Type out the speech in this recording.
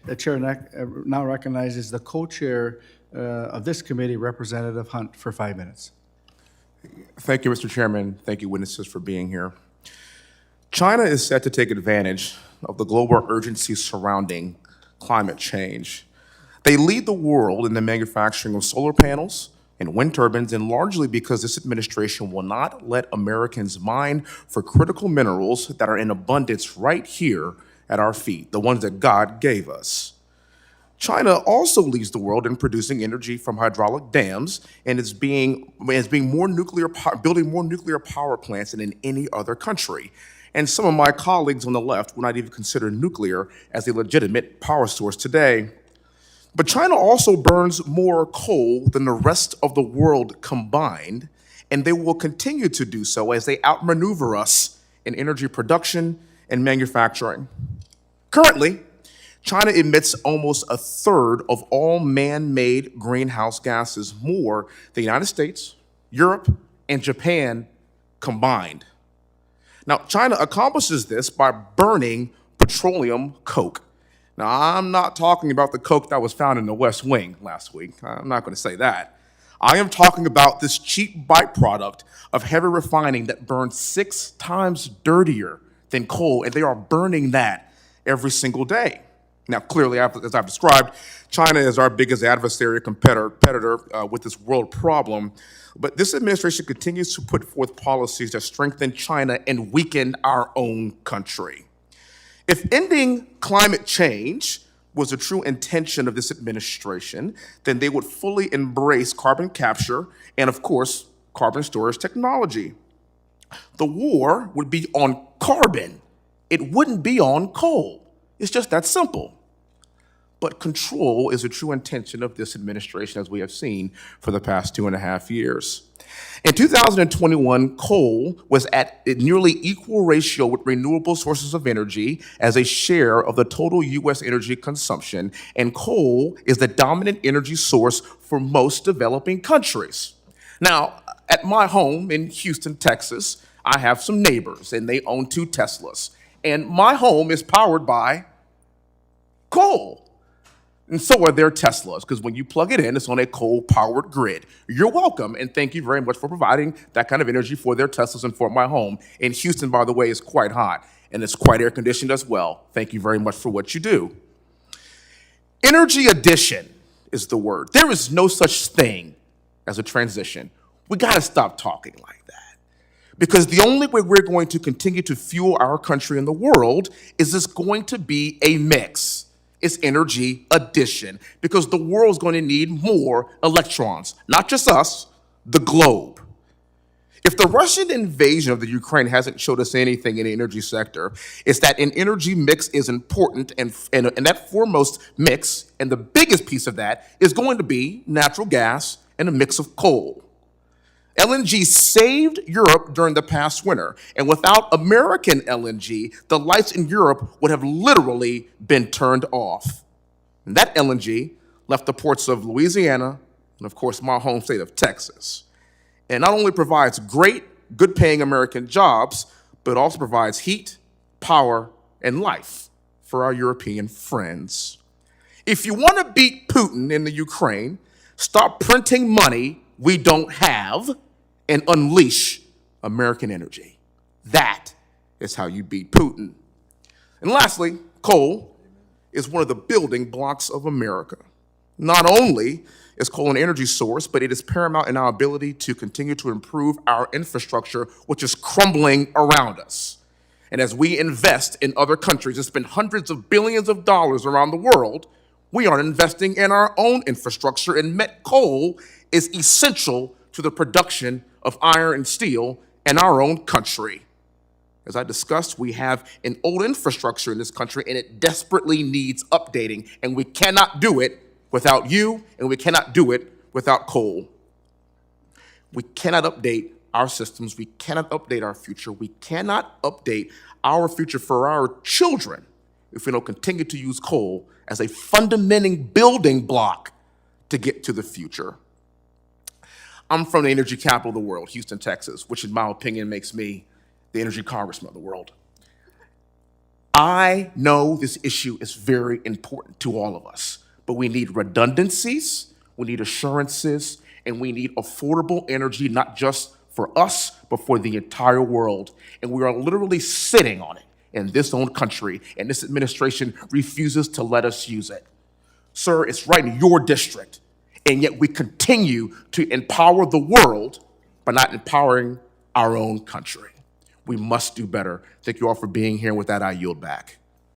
The chair now recognizes the co-chair of this committee, Representative Hunt, for 5 minutes. Thank you, Mr. Chairman. Thank you, witnesses, for being here. China is set to take advantage of the global urgency surrounding climate change. They lead the world in the manufacturing of solar panels and wind turbines, and largely because this administration will not let Americans mine for critical minerals that are in abundance right here at our feet, the ones that God gave us. China also leads the world in producing energy from hydraulic dams and is building more nuclear power plants than in any other country. And some of my colleagues on the left would not even consider nuclear as a legitimate power source today. But China also burns more coal than the rest of the world combined, and they will continue to do so as they outmaneuver us in energy production and manufacturing. Currently, China emits almost a third of all man-made greenhouse gases, more than the United States, Europe, and Japan combined. Now, China accomplishes this by burning petroleum coke. Now, I'm not talking about the coke that was found in the West Wing last week. I'm not going to say that. I am talking about this cheap byproduct of heavy refining that burns 6 times dirtier than coal, and they are burning that every single day. Now, clearly, as I've described, China is our biggest adversary competitor with this world problem. But this administration continues to put forth policies that strengthen China and weaken our own country. If ending climate change was the true intention of this administration, then they would fully embrace carbon capture and, of course, carbon storage technology. The war would be on carbon. It wouldn't be on coal. It's just that simple. But control is a true intention of this administration, as we have seen for the past 2.5 years. In 2021, coal was at a nearly equal ratio with renewable sources of energy as a share of the total U.S. energy consumption, and coal is the dominant energy source for most developing countries. Now, at my home in Houston, Texas, I have some neighbors, and they own 2 Teslas. And my home is powered by coal. And so are their Teslas, because when you plug it in, it's on a coal-powered grid. You're welcome, and thank you very much for providing that kind of energy for their Teslas and for my home. And Houston, by the way, is quite hot, and it's quite air-conditioned as well. Thank you very much for what you do. Energy addition is the word. There is no such thing as a transition. We got to stop talking like that. Because the only way we're going to continue to fuel our country and the world is it's going to be a mix. It's energy addition, because the world's going to need more electrons, not just us, the globe. If the Russian invasion of the Ukraine hasn't showed us anything in the energy sector, it's that an energy mix is important, and that foremost mix, and the biggest piece of that, is going to be natural gas and a mix of coal. LNG saved Europe during the past winter, and without American LNG, the lights in Europe would have literally been turned off. And that LNG left the ports of Louisiana and, of course, my home state of Texas. And not only provides great, good-paying American jobs, but also provides heat, power, and life for our European friends. If you want to beat Putin in the Ukraine, stop printing money we don't have and unleash American energy. That is how you beat Putin. And lastly, coal is one of the building blocks of America. Not only is coal an energy source, but it is paramount in our ability to continue to improve our infrastructure, which is crumbling around us. And as we invest in other countries and spend hundreds of billions of dollars around the world, we aren't investing in our own infrastructure, and met coal is essential to the production of iron and steel in our own country. As I discussed, we have an old infrastructure in this country, and it desperately needs updating, and we cannot do it without you, and we cannot do it without coal. We cannot update our systems. We cannot update our future. We cannot update our future for our children if we don't continue to use coal as a fundamental building block to get to the future. I'm from the energy capital of the world, Houston, Texas, which in my opinion makes me the energy congressman of the world. I know this issue is very important to all of us, but we need redundancies, we need assurances, and we need affordable energy, not just for us, but for the entire world. And we are literally sitting on it in this own country, and this administration refuses to let us use it. Sir, it's right in your district, and yet we continue to empower the world by not empowering our own country. We must do better. Thank you all for being here, and with that, I yield back.